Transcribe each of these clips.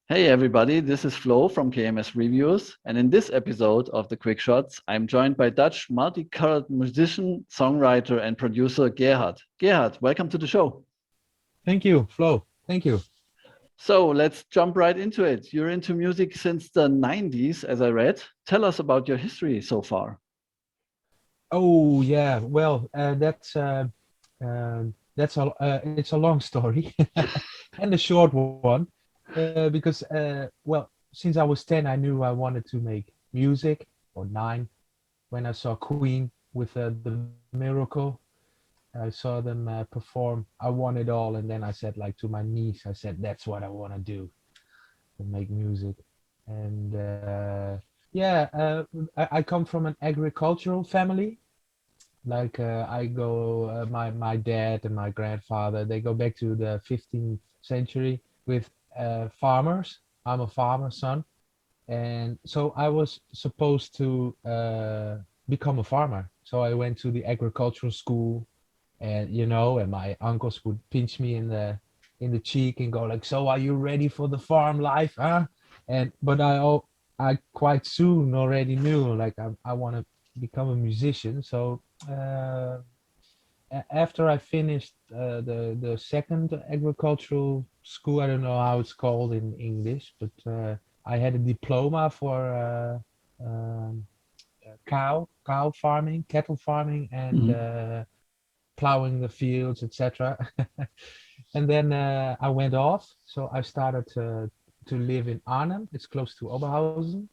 Hey everybody, this is Flo from KMS Reviews, and in this episode of the Quick Shots, I'm joined by Dutch multicolored musician, songwriter, and producer Gerhard. Gerhard, welcome to the show. Thank you, Flo. Thank you. So let's jump right into it. You're into music since the 90s, as I read. Tell us about your history so far. Oh yeah, well, that's it's a long story and a short one, because well, since I was 10, I knew I wanted to make music, or 9, when I saw Queen with the Miracle. I saw them perform. I want it all, and then I said, like, to my niece, I said, "That's what I want to do, to make music." And yeah, I come from an agricultural family. Like I go, my dad and my grandfather, they go back to the 15th century with farmers. I'm a farmer son, and so I was supposed to become a farmer. So I went to the agricultural school, and and my uncles would pinch me in the cheek and go like, "So are you ready for the farm life, huh?" And but I quite soon already knew, like, I want to become a musician. So uh, after I finished the second agricultural school, I don't know how it's called in English, but I had a diploma for cow farming, cattle farming, and Mhm. plowing the fields, etc. And then I went off, so I started to live in Arnhem. It's close to Oberhausen,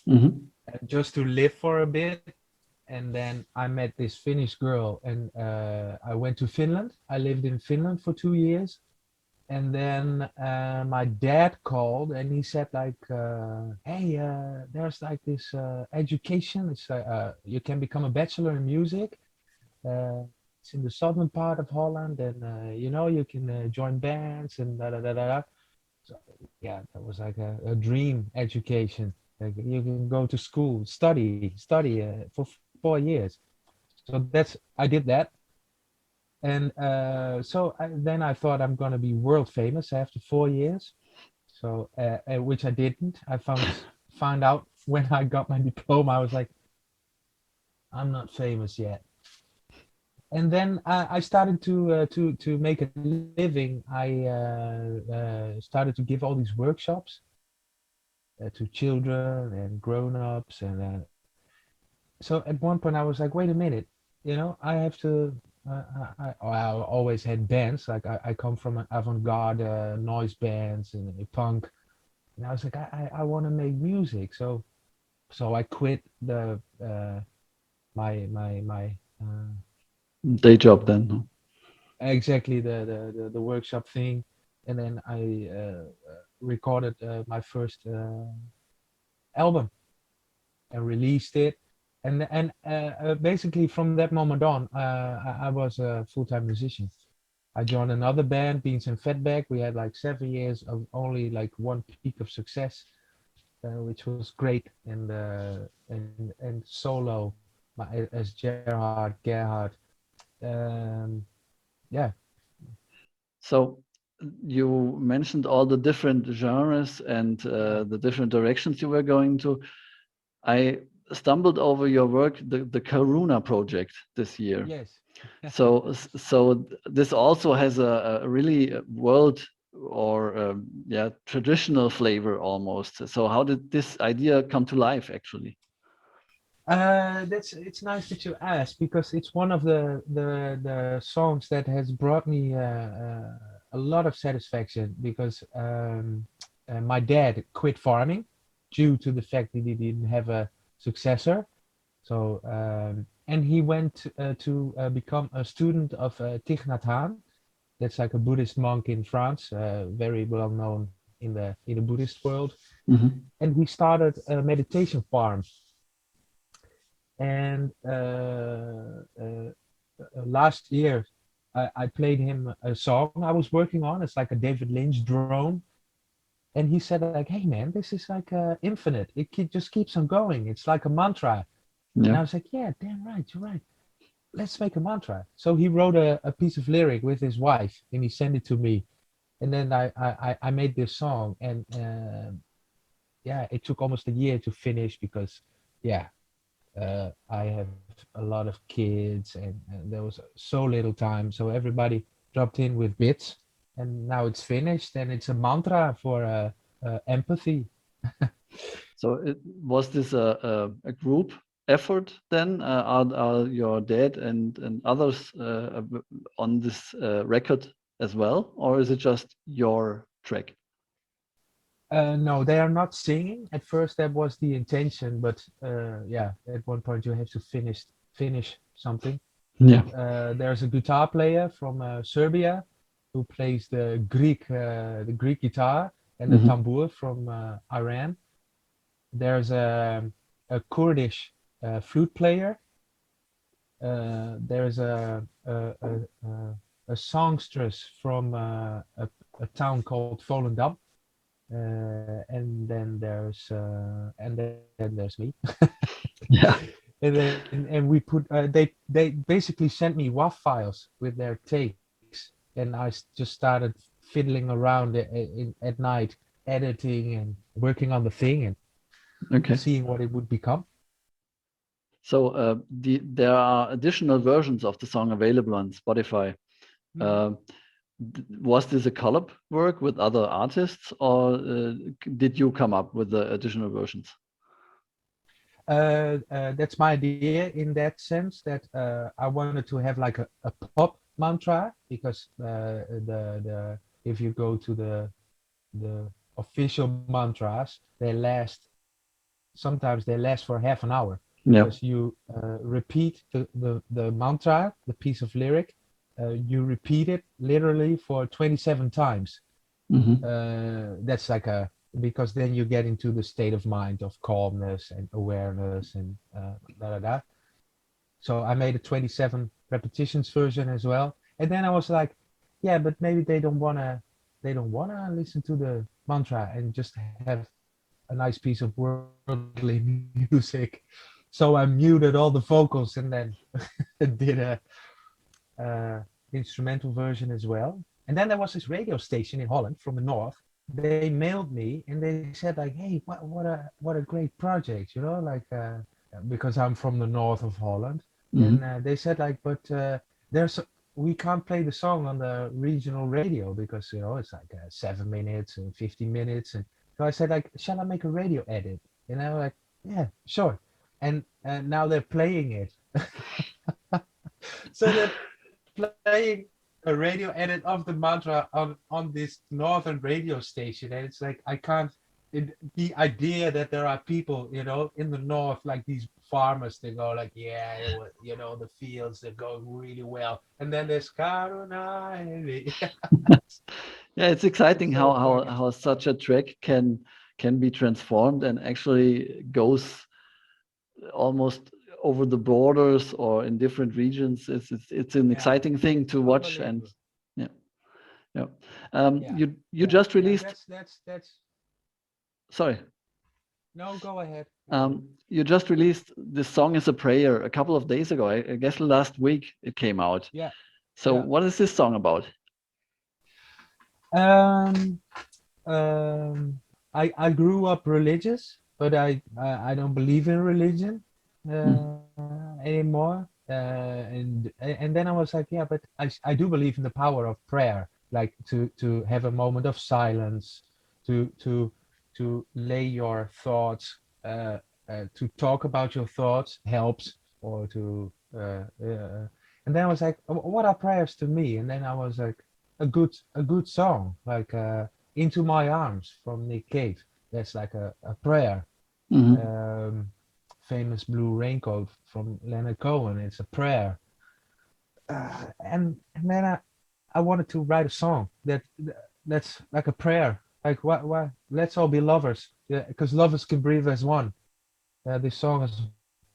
Mhm. just to live for a bit. And then I met this Finnish girl, and I went to Finland. I lived in Finland for 2 years, and then my dad called and he said, like, "Hey, there's like this education. It's you can become a bachelor in music. It's in the southern part of Holland, and you can join bands and da da da da." So yeah, that was like a dream education. Like, you can go to school, study for 4 years. So I did that, and then I thought I'm gonna be world famous after 4 years. So which I didn't. I found out when I got my diploma. I was like, I'm not famous yet. And then I started to make a living. I started to give all these workshops to children and grown-ups, and so at one point I was like, wait a minute, I have to. I always had bands. Like, I come from an avant-garde noise bands and punk, and I was like, I want to make music. So I quit the my Day job then. exactly the workshop thing, and then I recorded my first album and released it. And basically from that moment on, I was a full-time musician. I joined another band, Beans and Fatback. We had like 7 years of only like one peak of success, which was great. And solo, as Gerhardt. Yeah. So you mentioned all the different genres and Yeah. the different directions you were going to. I stumbled over your work, the Karuna project this year. Yes. So this also has a really world or yeah, traditional flavor almost. So how did this idea come to life actually? That's it's nice that you asked, because it's one of the songs that has brought me a lot of satisfaction, because my dad quit farming due to the fact that he didn't have a successor. So and he went to become a student of Thich Nhat Hanh. That's like a Buddhist monk in France, very well known in the Buddhist world. Mhm. And he started a meditation farm. And last year I played him a song I was working on. It's like a David Lynch drone, and he said, like, "Hey man, this is like infinite. Just keeps on going. It's like a mantra." And Yeah. I was like, "Yeah, damn right, you're right. Let's make a mantra." So he wrote a piece of lyric with his wife, and he sent it to me. and then I made this song, and yeah, it took almost a year to finish because yeah, I have a lot of kids, and there was so little time, so everybody dropped in with bits, and now it's finished, and it's a mantra for empathy. So was this a group effort then? Are your dad and others on this record as well, or is it just your track? No, they are not singing. At first, that was the intention, but yeah, at one point you have to finish something. Yeah. There's a guitar player from Serbia who plays the Greek guitar, and the Hmm. tambour from Iran. There's a Kurdish flute player. There's a songstress from a town called Volendam. And then there's me. Yeah. And we put they basically sent me WAV files with their takes, and just started fiddling around at night, editing and working on the thing and Okay. seeing what it would become. So there are additional versions of the song available on Spotify. Mhm. Uh, was this a collab work with other artists, or did you come up with the additional versions? That's my idea in that sense that I wanted to have like a pop mantra because the if you go to the official mantras, they last sometimes they last for half an hour Yeah. because you repeat the mantra, the piece of lyric, you repeat it literally for 27 times. Hmm. That's like a because then you get into the state of mind of calmness and awareness and da da da. So I made a 27 repetitions version as well, and then I was like, yeah, but maybe they don't wanna listen to the mantra and just have a nice piece of worldly music. So I muted all the vocals and then did a instrumental version as well. And then there was this radio station in Holland from the north. They mailed me and they said like, "Hey, what a great project, like because I'm from the north of Holland." And Hmm. they said like, "But there's we can't play the song on the regional radio because it's like 7 minutes and 15 minutes." And so I said like, "Shall I make a radio edit?" And I was like, "Yeah, sure." And now they're playing it. So they're playing a radio edit of the mantra on this northern radio station, and it's like I can't. The idea that there are people, in the north, like these farmers, they go like, yeah, the fields they're going really well, and then there's Karuna. Yeah, it's It's exciting how so how funny. how such a track can be transformed and actually goes almost over the borders or in different regions. It's an Yeah, exciting thing it's to watch. And unbelievable. yeah, yeah. Yeah, You yeah, just yeah. released. That's. Sorry. No, go ahead. Go ahead. You just released this song is a prayer a couple of days ago. I guess last week it came out. Yeah, So yeah. what is this song about? Um, Um, I grew up religious, but I don't believe in religion Mhm. anymore. And then I was like, yeah, but I do believe in the power of prayer, like to have a moment of silence, to lay your thoughts, to talk about your thoughts helps, or to and then I was like, what are prayers to me? And then I was like, a good song, like. Into My Arms from Nick Cave. That's like a prayer. Mhm. Um, Famous Blue Raincoat from Leonard Cohen. It's a prayer. And then I wanted to write a song that's like a prayer. Like what let's all be lovers. Yeah, because lovers can breathe as one. This song is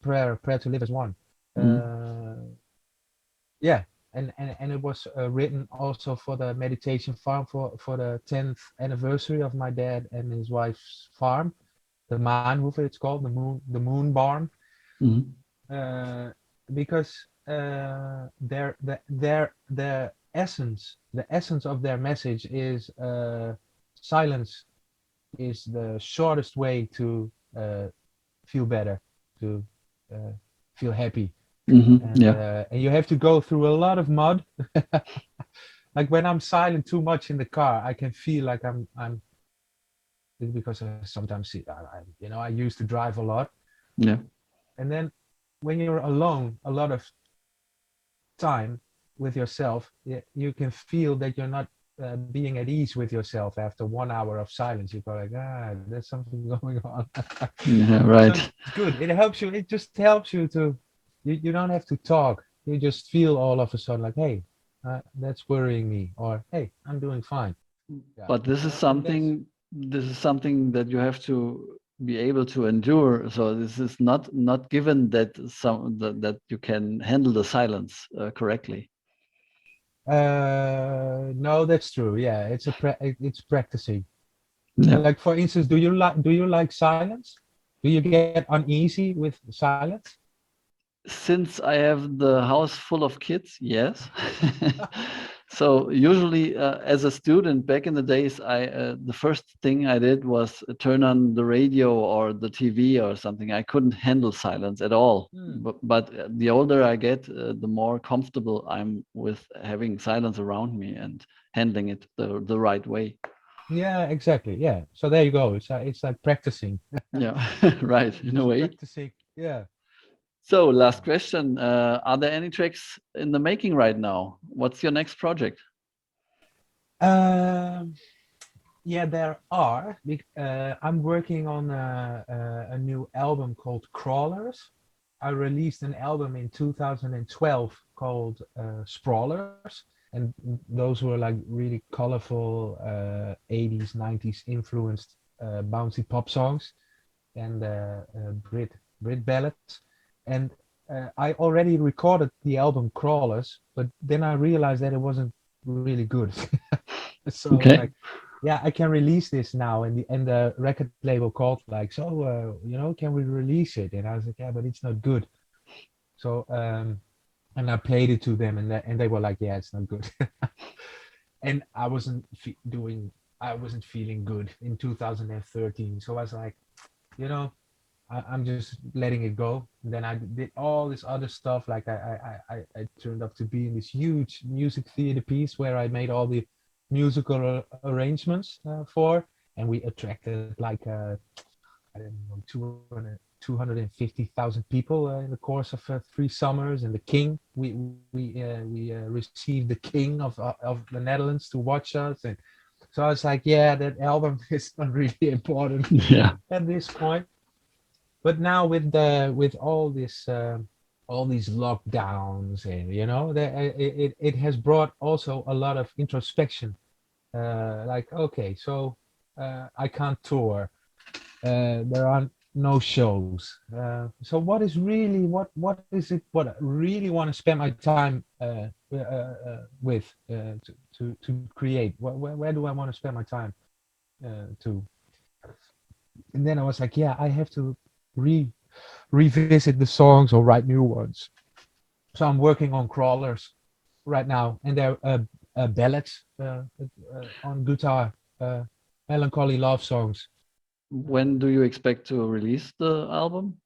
prayer to live as one. Mhm. Uh, yeah, and it was written also for the meditation farm for the 10th anniversary of my dad and his wife's farm, the Maanhoeve, it's called the moon barn, Mhm. uh, because their essence of their message is silence is the shortest way to feel better, to uh, feel happy, Yeah. and you have to go through a lot of mud. Like when I'm silent too much in the car, I can feel like I'm because I sometimes see I used to drive a lot, Yeah. and then when you're alone a lot of time with yourself, you can feel that you're not being at ease with yourself after 1 hour of silence. You go like, there's something going on. Yeah. So Right. it's good. It helps you. It just helps you to. You don't have to talk. You just feel all of a sudden like, hey, that's worrying me, or hey, I'm doing fine. Yeah, But this is and that's something that you have to be able to endure. So this is not given that that you can handle the silence correctly. no, that's true. Yeah, it's practicing. Yeah. Like for instance, do you like silence? Do you get uneasy with silence? Since I have the house full of kids, yes. So usually, as a student back in the days, the first thing I did was turn on the radio or the TV or something. I couldn't handle silence at all. Hmm. But the older I get, the more comfortable I'm with having silence around me and handling it the right way. Yeah, exactly. Yeah. So there you go. It's like practicing. Yeah, right, in a Just way. practicing. Yeah. So, Yeah. last question. Are there any tracks in the making right now? What's your next project? Um, yeah, there are. I'm working on a new album called Crawlers. I released an album in 2012 called Sprawlers, and those were like really colorful 80s, 90s influenced bouncy pop songs and Brit ballads. And I already recorded the album Crawlers, but then I realized that it wasn't really good. So I was like, Okay. yeah, I can release this now. And the record label called like, so can we release it? And I was like, yeah, but it's not good. So and I played it to them, and they were like, yeah, it's not good. And I wasn't feeling good in 2013. So I was like, you know, I'm just letting it go. And then I did all this other stuff. Like I turned up to be in this huge music theater piece where I made all the musical arrangements for, and we attracted like I don't know 250,000 people in the course of 3 summers. And the king, we received the king of the Netherlands to watch us. And so I was like, yeah, that album is not really important Yeah. at this point. But now with all these lockdowns, and it has brought also a lot of introspection. Like, okay, so I can't tour. There are no shows. So what is it? What I really want to spend my time with to create? Where do I want to spend my time to? And then I was like, yeah, I have to re revisit the songs or write new ones. So I'm working on Crawlers right now, and they're ballads on guitar, uh, melancholy love songs. When do you expect to release the album?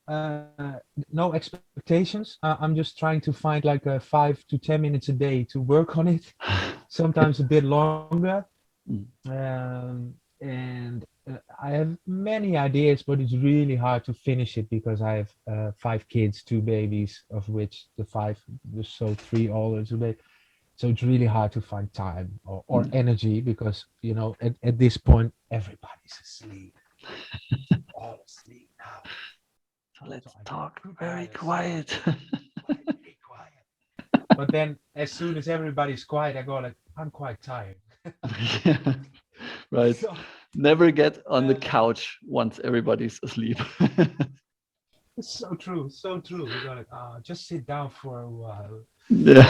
Uh, no expectations. I'm just trying to find like 5 to 10 minutes a day to work on it. Sometimes a bit longer. Mm. And I have many ideas, but it's really hard to finish it because I have 5 kids, 2 babies, of which the five, so 3 older today. So it's really hard to find time or Mm. energy because at this point everybody's asleep, all asleep now. So So let's I get talk very very quiet. quiet, be quiet. But then as soon as everybody's quiet, I go like, I'm quite tired. Yeah. Right. So Never get on the uh, couch once everybody's asleep. it's so true, so true. You go like, just sit down for a while. Yeah.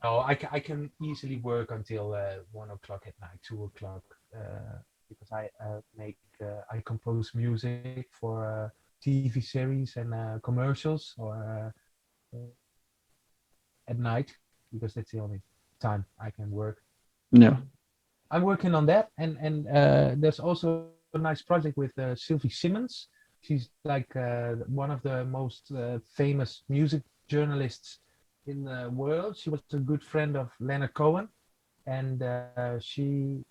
No, I can easily work until 1 o'clock at night, 2 o'clock, because I compose music for TV series and commercials or at night. because that's the only time I can work. Yeah. I'm working on that, and there's also a nice project with Sylvie Simmons. She's like one of the most famous music journalists in the world. She was a good friend of Leonard Cohen, and she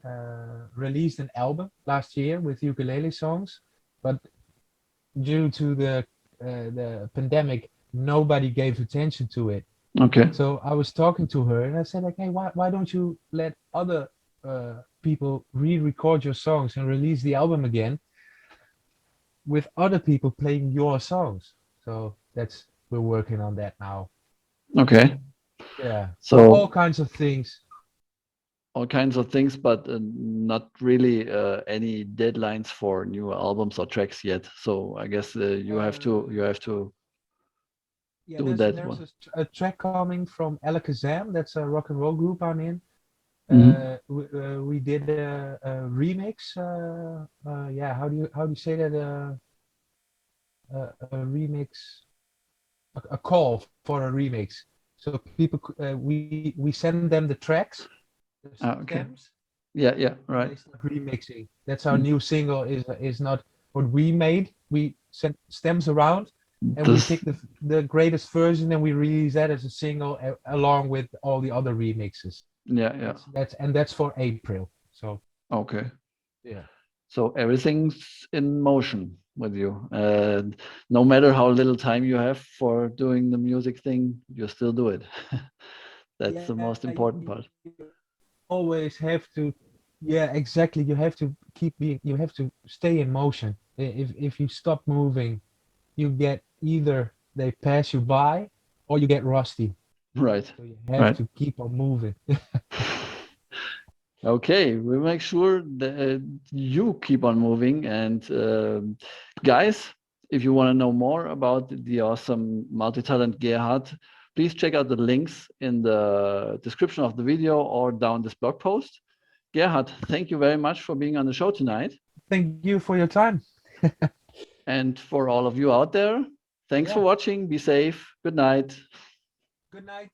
released an album last year with ukulele songs, but due to the pandemic, nobody gave attention to it. Okay. So I was talking to her and I said, like, hey, why don't you let other people re-record your songs and release the album again with other people playing your songs? So that's we're working on that now. Okay. Yeah. So all So kinds of things. all kinds of things, but not really any deadlines for new albums or tracks yet. So I guess you have to Yeah, do there's that there's one. a track coming from Alakazam. That's a rock and roll group I'm in. Mhm. We did a remix. Yeah, how do you say that? A remix, a call for a remix. So people, we send them the tracks, the Okay. stems, Yeah. Yeah. and Right. they start remixing. That's our Mm. new single. Is not what we made. We sent stems around, and we This. pick the greatest version, and we release that as a single along with all the other remixes. Yeah. Yeah. That's for April. So Okay. yeah. So everything's in motion with you. And no matter how little time you have for doing the music thing, you still do it. That's the Yeah, most important part. you always have to, yeah, exactly, you have to keep being, you have to stay in motion. If you stop moving, you get either they pass you by or you get rusty, Right. so you have Right. to keep on moving. Okay, we make sure that you keep on moving. And guys, if you want to know more about the awesome multi-talent Gerhardt, please check out the links in the description of the video or down this blog post. Gerhard, thank you very much for being on the show tonight. Thank you for your time. And for all of you out there, thanks for Yeah, watching. Be safe. Good night. good night.